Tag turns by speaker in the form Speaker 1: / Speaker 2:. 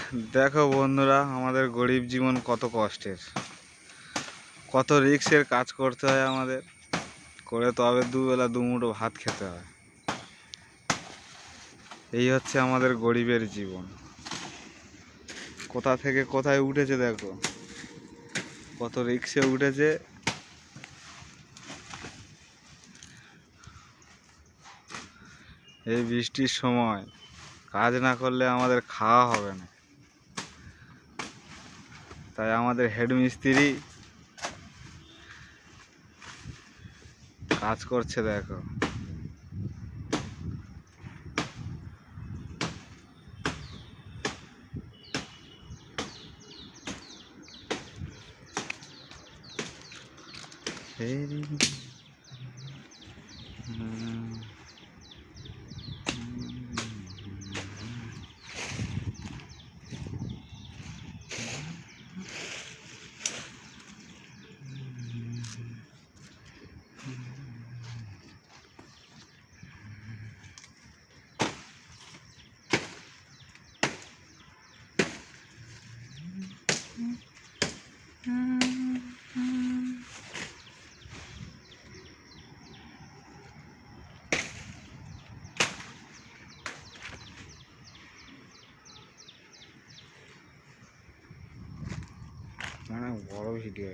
Speaker 1: দেখো বন্ধুরা, আমাদের গরিব জীবন কত কষ্টের, কত রিস্কের কাজ করতে হয় আমাদের, করে তবে দুবেলা দুমুঠো ভাত খেতে হয়। এই হচ্ছে আমাদের গরিবের জীবন। কোথা থেকে কোথায় উঠেছে দেখো, কত রিক্সে উঠেছে। এই বৃষ্টির সময় কাজ না করলে আমাদের খাওয়া হবে না, তাই আমাদের হেড মিস্ত্রি কাজ করছে দেখো। মানে বড় ভিডিও।